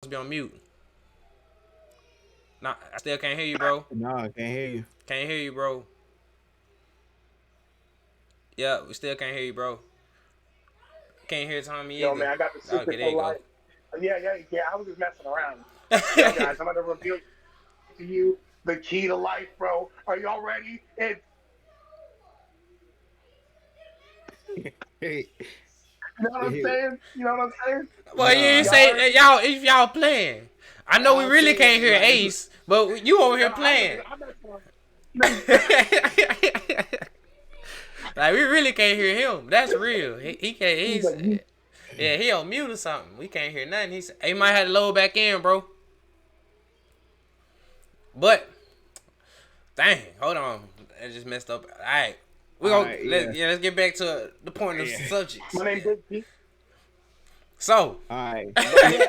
Be on mute. Nah, I still can't hear you, bro. No, I can't hear you. Can't hear you, bro. Yeah, we still can't hear you, bro. Can't hear Tommy Yo, either. man, I got the Okay, secret there for you go. life. Yeah. I was just messing around. Yo, guys, I'm gonna reveal to you the key to life, bro. Are y'all ready? It's Hey, you know what I'm hey, saying? You know what I'm saying? Well, you nah, Y'all say heard? y'all if y'all playing. I know we I'll really say can't it hear like Ace, but you over No, here playing. I'm messing around. No, Like we really can't hear him. That's real. He can't. he's He's like, you, yeah. He on mute or something. We can't hear nothing. He might have to load back in, bro. But dang, hold on. I just messed up. All right, we all gonna right, yeah, let's get back to the point of yeah. subjects. my name Yeah. Big P. So All right, But yeah,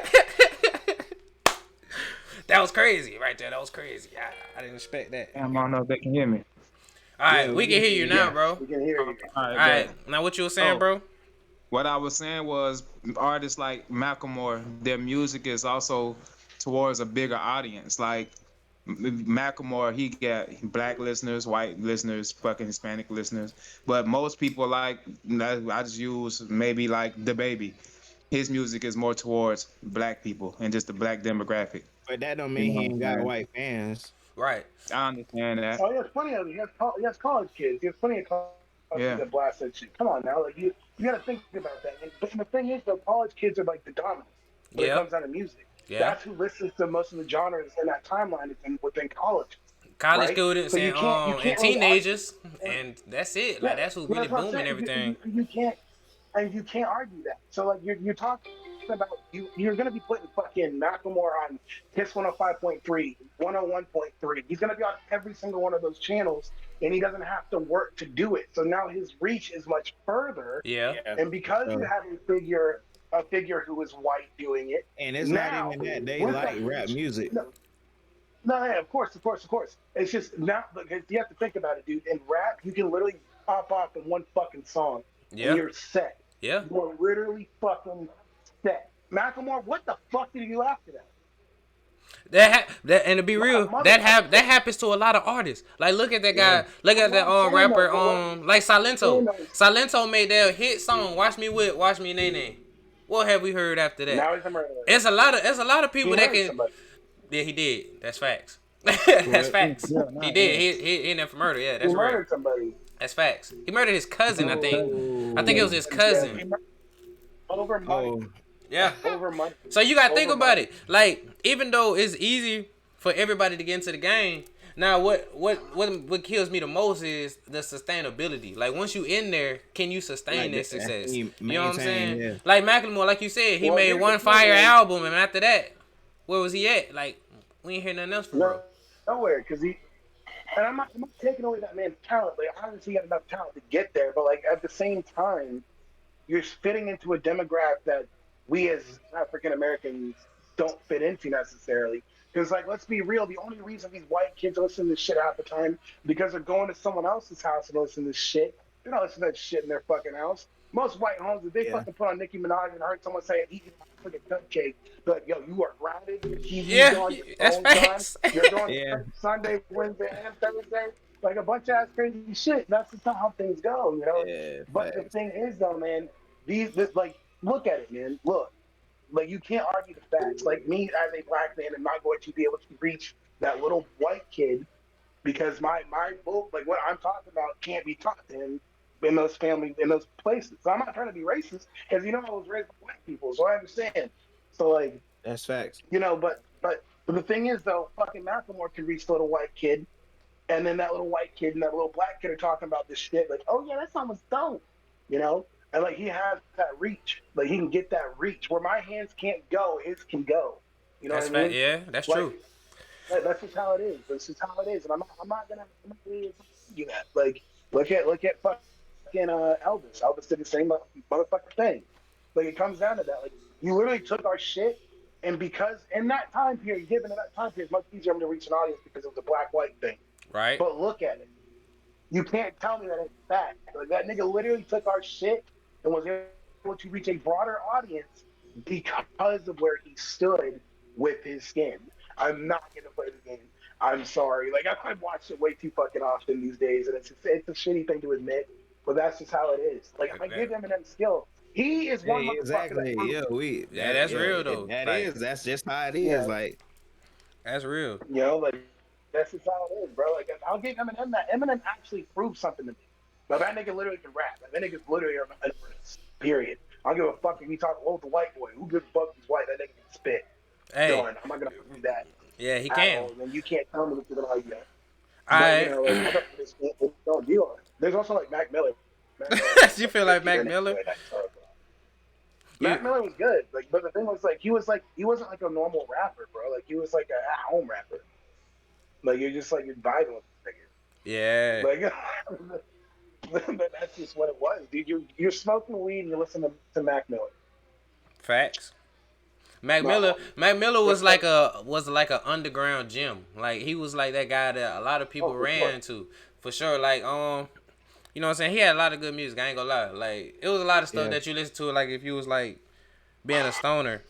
that was crazy right there. That was crazy. I didn't expect that. Damn, I don't know if they can hear me. All yeah, right, we we can can hear hear you you. now, yes, bro. we can hear All you. All right, right, bet. now what you were saying, Oh, bro? what I was saying was artists like Macklemore, their music is also towards a bigger audience. Like Macklemore, he got black listeners, white listeners, fucking Hispanic listeners. But most people like I just use maybe like the baby. His music is more towards black people and just the black demographic. But that don't You mean know he what ain't I'm got saying? white fans. Right. I understand that. Oh, he has plenty of. He has college kids. He has plenty of college kids Yeah. that blast that shit. Come on now, like you got to think about that. But the thing is, though, college kids are like the dominant when it Yeah. comes down to music. Yeah. That's who listens to most of the genres in that timeline within college, College right? students So you and can't really argue. teenagers, and that's it. Like Yeah, that's who yeah, really that's what I'm booming saying. everything. You can't and you can't argue that. So like you're talking about you're gonna be putting fucking Macklemore on Kiss 105.3, 101.3. He's gonna be on every single one of those channels, and he doesn't have to work to do it. So now his reach is much further, Yeah. Yeah, and for because you sure. have a figure who is white doing it, And it's not now even that they with like that rap reach, music. no, no, yeah, of course. It's just now because you have to think about it, dude. In rap, you can literally pop off in one fucking song and Yeah. you're set. Yeah. You're literally fucking set. Macklemore, what the fuck did you do after that? That and to be Not a real, motherfucking that thing. happens to a lot of artists. Like look at that Yeah, guy. Look But at what that I'm saying though, rapper but what like I'm Salento. saying though is Salento made that hit song Watch Me Nene. What have we heard after that? now he's a murderer. There's a lot of He people that murdered can. somebody. Yeah, he did. That's facts. That's what? facts. Yeah, He nah, did. yeah. He in there for murder. Yeah, He that's real. murdered somebody. That's facts. He murdered his cousin. Because I his think. cousin. I think Yeah, it Oh, was his yeah, cousin. he murdered over money. oh, Yeah. Over money. So you gotta think Over about money. it. Like, even though it's easy for everybody to get into the game, now what kills me the most is the sustainability. Like once you in there, can you sustain like that that. success? He You know what I'm maintain, saying? yeah. Like Macklemore, like you said, he Well, made here's the one thing, fire man. album, and after that, where was he at? Like we ain't hear nothing else from bro. No, nowhere, because he and I'm not taking away that man's talent. Like obviously he had enough talent to get there, but like at the same time, you're fitting into a demographic that we as African Americans don't fit into necessarily. Because like let's be real, the only reason these white kids listen to this shit half the time because they're going to someone else's house and listen to this shit. They're not listening to that shit in their fucking house. Most white homes, if they Yeah, fucking put on Nicki Minaj and heard someone say eating a fucking cupcake, but yo, you are grounded, your TV's Yeah, on, your that's phone's on, facts. you're doing yeah, Sunday, Wednesday, and Thursday, like a bunch of ass crazy shit. That's just not how things go, you know. yeah. But the Facts. thing is, though, man, this like look at it, man. Look, like you can't argue the facts. Like me as a black man, am not going to be able to reach that little white kid because my book, like what I'm talking about, can't be taught to him in those family in those places. So I'm not trying to be racist because you know I was raised by black people, so I understand. So like That's facts. but the thing is though, fucking Macklemore can reach the little white kid, and then that little white kid and that little black kid are talking about this shit. Like, oh yeah, that song was dope, you know. And like he has that reach, like he can get that reach where my hands can't go, his can go. You know what That's I fact. mean? Yeah, that's Like true. that's just how it is. That's just how it is. And I'm not gonna argue that. Like look at fucking Elvis. Elvis did the same motherfucking thing. Like it comes down to that. Like you literally took our shit, and because in that time period, given in that time period, it's much easier to reach an audience because it was a black white thing. Right. But look at it. You can't tell me that ain't fact. Like that nigga literally took our shit and was able to reach a broader audience because of where he stood with his skin. I'm not gonna play the game. I'm sorry. Like I've watched it way too fucking often these days, and it's a shitty thing to admit, but that's just how it is. Like I give Eminem skill. He is one Hey, motherfucker that exactly. proved Yeah, it. we Yeah, that that's yeah, real though. that Like is that's just how it is. Yeah, Like that's real. like that's just how it is, bro. Like I'll give Eminem that. Eminem actually proved something to me. Like that nigga literally can rap. Like that nigga's literally an artist. Period. I don't give a fuck if he talk old the white boy. Who gives a fuck if he's white? That nigga can spit. Hey, Done. I'm not gonna argue that yeah, he at can. all. And you can't tell me that you're gonna argue that. But you I know, like other artists don't deal on it. There's also like Mac Miller. Mac Miller was you like feel like 50 Mac minutes Miller? away. That guitar. You Mac Miller was good. Like, but the thing was like he wasn't like a normal rapper, bro. Like he was like a at home rapper. Like you're just like you're vibing with yeah, the nigga. Like but that's just what it was, dude. You're smoking weed and you listen to Mac Miller. facts. Mac Miller, Um, Mac Miller but like, was like a underground gym. Like he was like that guy that a lot of oh people for sure. ran to, for sure. Like you know what I'm saying? He had a lot of good music. I ain't gonna lie. Like it was a lot of stuff yeah, that you listen to. Like if you was like being a stoner,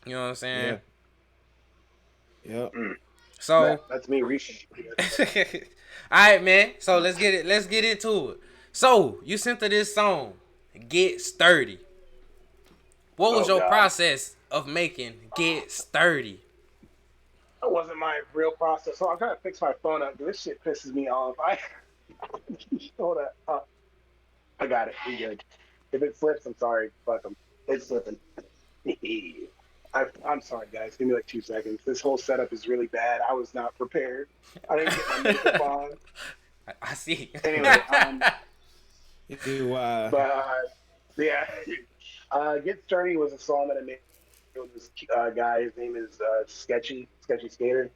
you know what I'm saying? yeah, yeah. Mm. So, That's me recently. all right, man. So let's get it. Let's get into it. So you sent to this song, "Get Sturdy." What was Oh your God, process of making "Get Sturdy"? that wasn't my real process. So I'm trying to fix my phone up. This shit pisses me off. I hold up. I got it. We good. If it slips, I'm sorry. Fuck them. It's slipping. I'm sorry, guys. Give me like 2 seconds. This whole setup is really bad. I was not prepared. I didn't get my makeup on. I see. Anyway, You but yeah, "Get Sturdy" was a song that I made with this guy. His name is Sketchy Skater.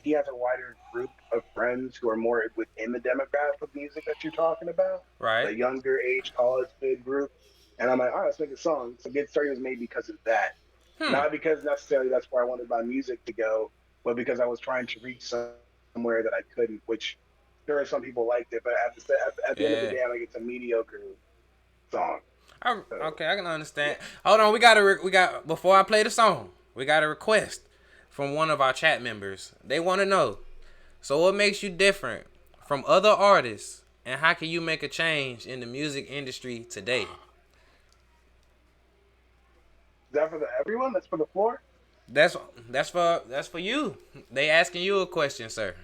He has a wider group of friends who are more within the demographic of music that you're talking about, Right. the younger age college kid group. And I'm like, all right, let's make a song. So "Get Started" was made because of that, Hmm. not because necessarily that's where I wanted my music to go, but because I was trying to reach somewhere that I couldn't. Which there are some people liked it, but at the end of the day, I'm Yeah. like, it's a mediocre song. So Okay, I can yeah, understand. Hold on, we got before I play the song, we got a request from one of our chat members. They want to know. So what makes you different from other artists, and how can you make a change in the music industry today? is that for the everyone? That's for the floor. That's that's for you. They asking you a question, sir.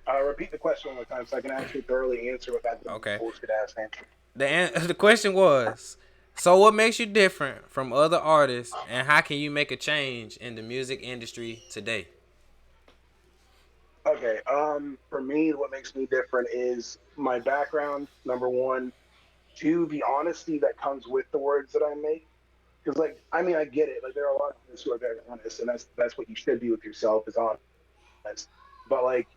Repeat the question one more time so I can actually thoroughly answer without giving a Okay. bullshit ass answer. The question was, so what makes you different from other artists, and how can you make a change in the music industry today? Okay. For me, what makes me different is my background. Number one, two, the honesty that comes with the words that I make. Because, like, I mean, I get it. Like, there are a lot of artists who are very honest, and that's what you should be with yourself is honest. But like,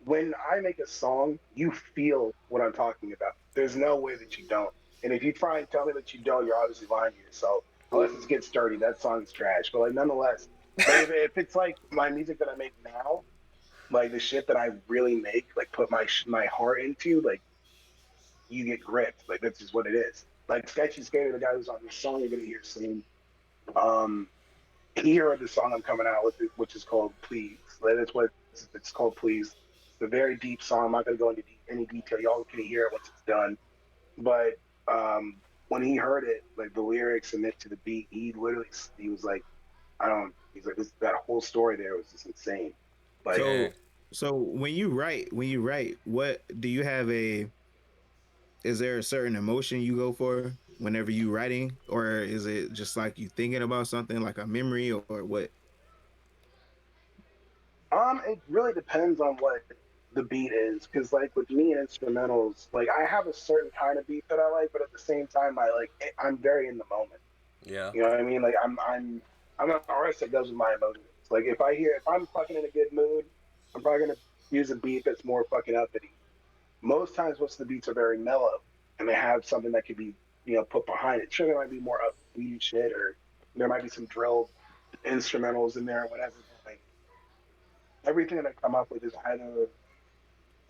when I make a song, you feel what I'm talking about. There's no way that you don't. And if you try and tell me that you don't, you're obviously lying to yourself. Unless it's Get Sturdy, that song's trash. But like, nonetheless, like if it's like my music that I make now, like the shit that I really make, like put my heart into, like you get gripped. Like that's just what it is. Like Sketchy Skater, the guy who's on this song you're gonna hear soon. Um, he heard the song I'm coming out with, which is called "Please." Like, that's what it's called. "Please." It's a very deep song. I'm not gonna go into any detail. Y'all can hear it once it's done. But when he heard it, like the lyrics and it to the beat, he was like, I don't. He's like, that whole story there was just insane. Like Yeah. so when you write, what do you have a is there a certain emotion you go for whenever you writing, or is it just like you thinking about something like a memory or what? It really depends on what the beat is, because like with me and instrumentals, like I have a certain kind of beat that I like, but at the same time, I'm very in the moment. Yeah. You know what I mean? Like I'm an artist that goes with my emotions. Like if I'm fucking in a good mood, I'm probably gonna use a beat that's more fucking uppity. Most times, most of the beats are very mellow, and they have something that could be put behind it. Sure, there might be more upbeat shit, or there might be some drill instrumentals in there, or whatever. But like everything that I come up with is either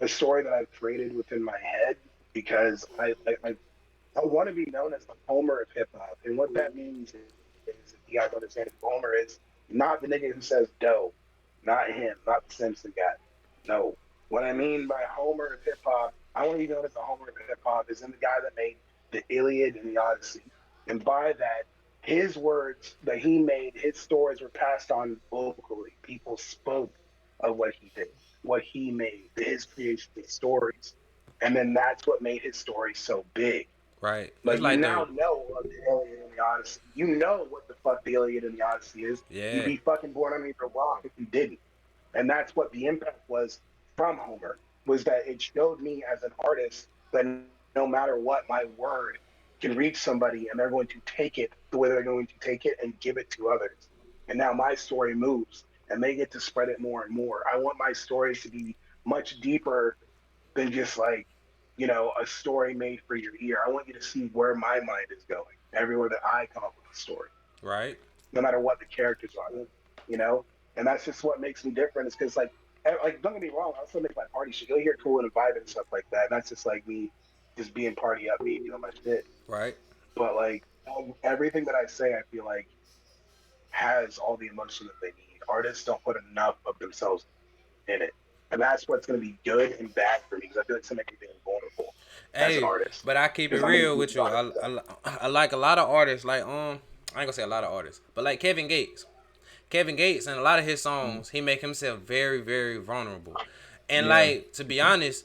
a story that I've created within my head because I want to be known as the Homer of hip hop, and what that means is you guys understand who Homer is. Not the nigga who says dough. Not him. Not the Simpson guy. No. What I mean by Homer of hip hop, I want you to know that the Homer of hip hop is in the guy that made the Iliad and the Odyssey. And by that, his words that he made, his stories were passed on vocally. People spoke of what he did, what he made, his creation, his stories. And then that's what made his story so big. Right. It's Like you like now the know of the Iliad and the Odyssey. You know what the fuck the Iliad and the Odyssey is. You'd yeah. be fucking born underneath a rock if you didn't. And that's what the impact was from Homer, was that it showed me as an artist that no matter what, my word can reach somebody and they're going to take it the way they're going to take it and give it to others. And now my story moves and they get to spread it more and more. I want my stories to be much deeper than just like, a story made for your ear. I want you to see where my mind is going everywhere that I come up with a story, Right. no matter what the characters are, you know? And that's just what makes me different. Is because like don't get me wrong, I still make my party shit. You'll hear cool and vibe and stuff like that. And that's just like me just being party upbeat, doing my shit. Right. But like everything that I say, I feel like has all the emotion that they need. Artists don't put enough of themselves in it. And that's what's going to be good and bad for me because I feel like it's going to make me vulnerable as an Hey, artist but I keep it because I'm going to real do with a you. lot of stuff. I like a lot of artists. Like I ain't gonna say a lot of artists, but like Kevin Gates. Kevin Gates and a lot of his songs, he make himself very, very vulnerable. And Yeah. like to be honest,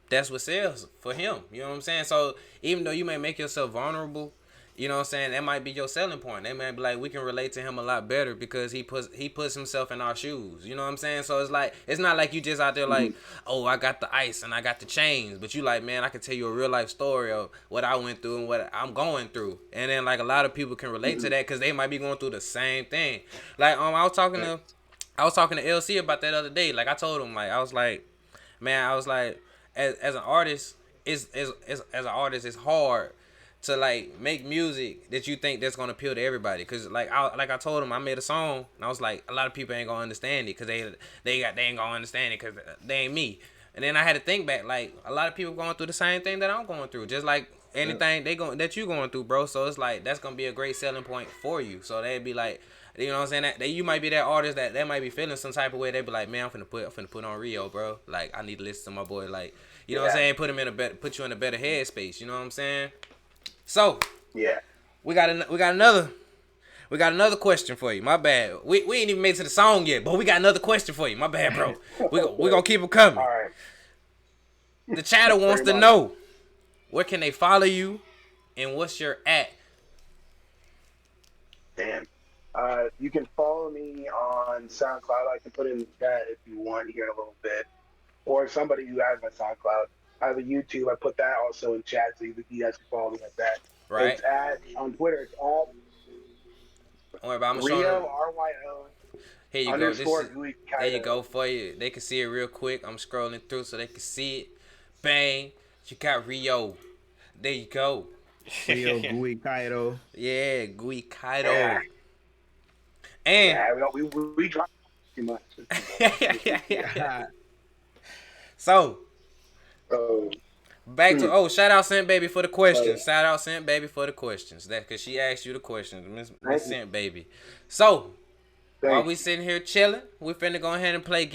that's what sells for him. You know what I'm saying? So even though you may make yourself vulnerable, you know what I'm saying, that might be your selling point. They might be like, we can relate to him a lot better because he puts himself in our shoes. You know what I'm saying? So it's like it's not like you just out there Mm-hmm. like, oh, I got the ice and I got the chains, but you like, man, I can tell you a real life story of what I went through and what I'm going through. And then like a lot of people can relate to Mm-hmm. that because they might be going through the same thing. Like I was talking to LC about that other day. Like I told him, like I was like, man, I was like, as an artist, as an artist, it's hard to like make music that you think that's gonna appeal to everybody. Cause like I told him, I made a song and I was like, a lot of people ain't gonna understand it, cause they ain't gonna understand it, cause they ain't me. And then I had to think back, like a lot of people going through the same thing that I'm going through, just like Yeah. anything that you going through, bro. So it's like that's gonna be a great selling point for you. So they'd be like, you know what I'm saying? That you might be that artist that might be feeling some type of way. They be like, man, I'm finna put on Rio, bro. Like I need to listen to my boy. Like, you know what I'm Yeah. saying? Put you in a better headspace. You know what I'm saying? So Yeah. we got another question for you. My bad. We ain't even made it to the song yet, but we got another question for you. My bad, bro. We gonna keep it coming. All right. The chatter wants Pretty to much. know where can they follow you and what's your at. Damn. You can follow me on SoundCloud. I can put it in the chat if you want here in a little bit. Or somebody who has my SoundCloud. I have a YouTube. I put that also in chat so you guys can follow me like that. Right? It's at on Twitter. It's at Don't worry about. I'm showing Rio them. RYO Here you go. This underscore is Gui there you Kaido. go for you. They can see it real quick. I'm scrolling through so they can see it. Bang! You got Rio. There you go. Rio Gui Kaido. Yeah, Gui Yeah, Kaido. And yeah. We drop too much. It's too much. so So, back to hmm, shout out Scent Baby for the questions. so Shout out Scent Baby for the questions. That cause she asked you the questions, Miss thank you. Scent Baby. So while Thank we you. sitting here chilling, we finna go ahead and play